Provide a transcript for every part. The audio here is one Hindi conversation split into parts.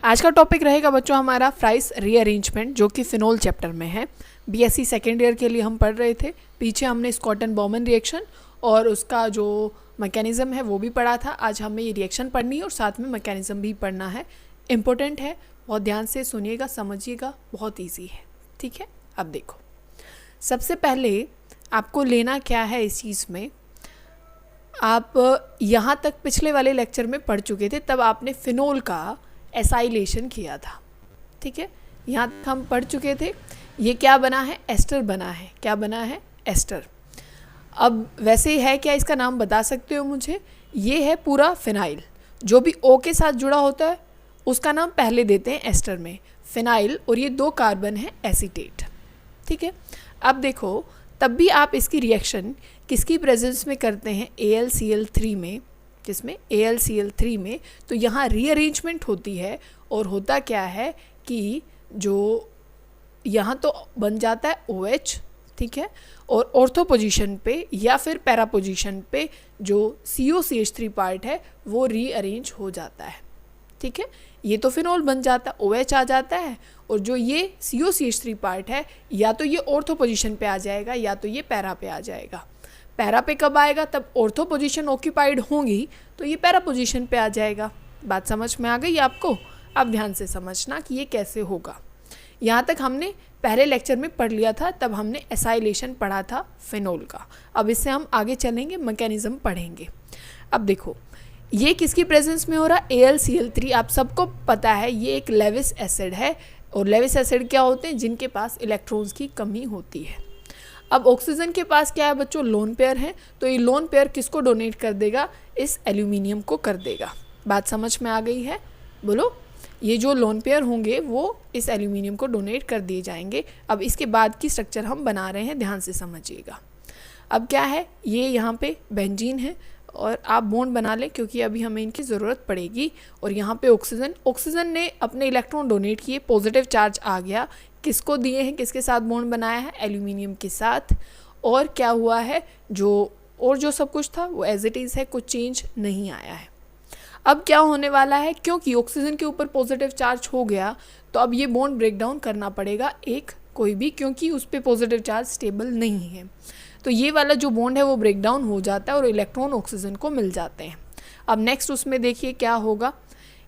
आज का टॉपिक रहेगा बच्चों हमारा फ्राइस रीअरेंजमेंट, जो कि फिनोल चैप्टर में है। बीएससी सेकेंड ईयर के लिए हम पढ़ रहे थे। पीछे हमने स्कॉटन बॉमन रिएक्शन और उसका जो मैकेनिज़्म है वो भी पढ़ा था। आज हमें ये रिएक्शन पढ़नी है और साथ में मैकेनिज़्म भी पढ़ना है। इम्पोर्टेंट है, बहुत ध्यान से सुनिएगा, समझिएगा, बहुत ईजी है। ठीक है, अब देखो, सबसे पहले आपको लेना क्या है इस चीज़ में। आप यहाँ तक पिछले वाले लेक्चर में पढ़ चुके थे, तब आपने फिनोल का एसाइलेशन किया था। ठीक है, यहाँ तक हम पढ़ चुके थे। ये क्या बना है? एस्टर बना है। क्या बना है? एस्टर। अब वैसे है क्या, इसका नाम बता सकते हो मुझे? ये है पूरा फिनाइल। जो भी ओ के साथ जुड़ा होता है उसका नाम पहले देते हैं एस्टर में, फिनाइल, और ये 2 कार्बन है एसीटेट। ठीक है, अब देखो, तब भी आप इसकी रिएक्शन किसकी प्रेजेंस में करते हैं? AlCl3 में, जिसमें AlCl3 में तो यहाँ रीअरेंजमेंट होती है। और होता क्या है कि जो यहाँ तो बन जाता है OH, ठीक है, और ऑर्थो पोजीशन पे या फिर पैरा पोजीशन पे जो COCH3 पार्ट है वो रीअरेंज हो जाता है। ठीक है, ये तो फिनोल बन जाता है, OH आ जाता है, और जो ये COCH3 पार्ट है या तो ये ऑर्थो पोजीशन पे आ जाएगा या तो ये पैरा पे आ जाएगा। पैरा पे कब आएगा? तब ऑर्थो पोजीशन ऑक्यूपाइड होंगी तो ये पैरा पोजीशन पे आ जाएगा। बात समझ में आ गई आपको? अब ध्यान से समझना कि ये कैसे होगा। यहाँ तक हमने पहले लेक्चर में पढ़ लिया था, तब हमने एसाइलेशन पढ़ा था फिनोल का। अब इससे हम आगे चलेंगे, मैकेनिज्म पढ़ेंगे। अब देखो, ये किसकी प्रेजेंस में हो रहा है? AlCl3। आप सबको पता है ये एक लेविस एसिड है, और लेविस एसिड क्या होते हैं? जिनके पास इलेक्ट्रॉन्स की कमी होती है। अब ऑक्सीजन के पास क्या है बच्चों? लोन पेयर है, तो ये लोन पेयर किसको डोनेट कर देगा? इस एल्यूमिनियम को कर देगा। बात समझ में आ गई है? बोलो, ये जो लोन पेयर होंगे वो इस एल्यूमिनियम को डोनेट कर दिए जाएंगे। अब इसके बाद की स्ट्रक्चर हम बना रहे हैं, ध्यान से समझिएगा। अब क्या है, ये यहाँ पे बेंजीन है, और आप बॉन्ड बना लें क्योंकि अभी हमें इनकी ज़रूरत पड़ेगी। और यहाँ पे ऑक्सीजन ने अपने इलेक्ट्रॉन डोनेट किए, पॉजिटिव चार्ज आ गया। किसको दिए हैं? किसके साथ बॉन्ड बनाया है? एल्यूमिनियम के साथ। और क्या हुआ है, जो सब कुछ था वो एज इट इज़ है, कुछ चेंज नहीं आया है। अब क्या होने वाला है, क्योंकि ऑक्सीजन के ऊपर पॉजिटिव चार्ज हो गया तो अब ये बॉन्ड ब्रेक डाउन करना पड़ेगा एक कोई भी, क्योंकि उस पर पॉजिटिव चार्ज स्टेबल नहीं है। तो ये वाला जो बॉन्ड है वो ब्रेक डाउन हो जाता है और इलेक्ट्रॉन ऑक्सीजन को मिल जाते हैं। अब नेक्स्ट उसमें देखिए क्या होगा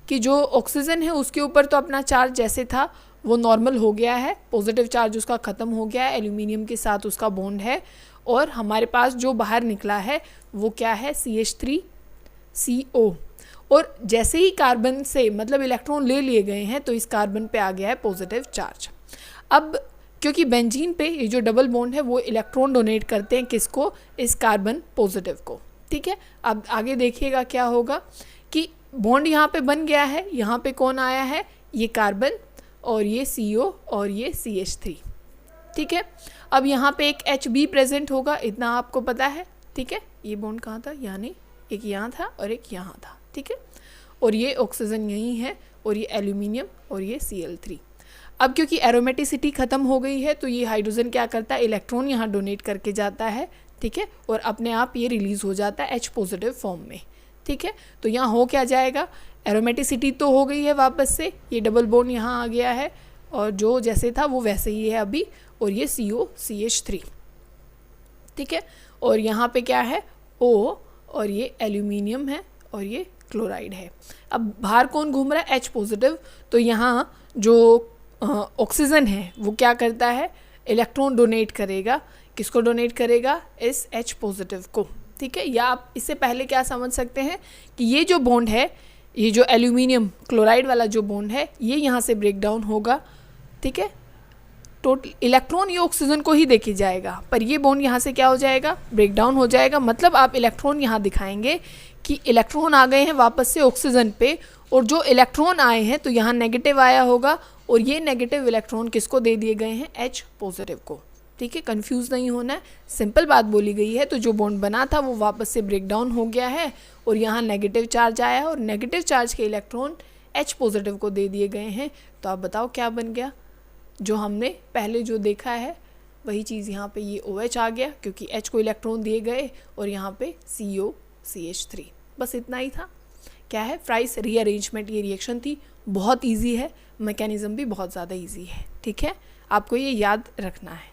कि जो ऑक्सीजन है उसके ऊपर तो अपना चार्ज जैसे था वो नॉर्मल हो गया है, पॉजिटिव चार्ज उसका ख़त्म हो गया है, एल्यूमिनियम के साथ उसका बॉन्ड है। और हमारे पास जो बाहर निकला है वो क्या है? CH3CO। और जैसे ही कार्बन से मतलब इलेक्ट्रॉन ले लिए गए हैं तो इस कार्बन पे आ गया है पॉजिटिव चार्ज। अब क्योंकि बेंजीन पे ये जो डबल बॉन्ड है वो इलेक्ट्रॉन डोनेट करते हैं किसको? इस कार्बन पॉजिटिव को। ठीक है, अब आगे देखिएगा क्या होगा कि बॉन्ड यहाँ पे बन गया है। यहाँ पे कौन आया है? ये कार्बन, और ये CO, और ये CH3। ठीक है, अब यहाँ पे एक HB प्रेजेंट होगा, इतना आपको पता है। ठीक है, ये बॉन्ड कहाँ था? यानी एक यहाँ था और एक यहाँ था। ठीक है, और ये ऑक्सीजन यहीं है, और ये एल्यूमिनियम, और ये Cl3। अब क्योंकि एरोमेटिसिटी ख़त्म हो गई है तो ये हाइड्रोजन क्या करता है? इलेक्ट्रॉन यहाँ डोनेट करके जाता है। ठीक है, और अपने आप ये रिलीज़ हो जाता है H पॉजिटिव फॉर्म में। ठीक है, तो यहाँ हो क्या जाएगा? एरोमेटिसिटी तो हो गई है वापस से, ये डबल बॉन्ड यहाँ आ गया है, और जो जैसे था वो वैसे ही है अभी, और ये COCH3। ठीक है, और यहाँ पे क्या है? O, और ये एल्यूमिनियम है, और ये क्लोराइड है। अब बाहर कौन घूम रहा है? H positive. तो यहाँ जो ऑक्सीजन है वो क्या करता है? इलेक्ट्रॉन डोनेट करेगा। किसको डोनेट करेगा? इस H पॉजिटिव को। ठीक है, या आप इससे पहले क्या समझ सकते हैं कि ये जो बॉन्ड है, ये जो एल्यूमिनियम क्लोराइड वाला जो बॉन्ड है, ये यहाँ से ब्रेक डाउन होगा। ठीक है, टोटल इलेक्ट्रॉन ये ऑक्सीजन को ही देके जाएगा, पर ये बॉन्ड यहाँ से क्या हो जाएगा? ब्रेक डाउन हो जाएगा। मतलब आप इलेक्ट्रॉन यहाँ दिखाएंगे कि इलेक्ट्रॉन आ गए हैं वापस से ऑक्सीजन पे, और जो इलेक्ट्रॉन आए हैं तो यहाँ नेगेटिव आया होगा, और ये नेगेटिव इलेक्ट्रॉन किसको दे दिए गए हैं? H पॉजिटिव को। ठीक है, कंफ्यूज नहीं होना है, सिंपल बात बोली गई है। तो जो बॉन्ड बना था वो वापस से ब्रेक डाउन हो गया है, और यहाँ नेगेटिव चार्ज आया है, और नेगेटिव चार्ज के इलेक्ट्रॉन H पॉजिटिव को दे दिए गए हैं। तो आप बताओ क्या बन गया? जो हमने पहले जो देखा है वही चीज़ यहाँ पे, ये OH आ गया क्योंकि H को इलेक्ट्रॉन दिए गए, और यहाँ पे COCH3। बस इतना ही था। क्या है, फ्राइस रीअरेंजमेंट ये रिएक्शन थी, बहुत ईजी है, मैकेनिज़्म भी बहुत ज़्यादा ईजी है। ठीक है, आपको ये याद रखना है।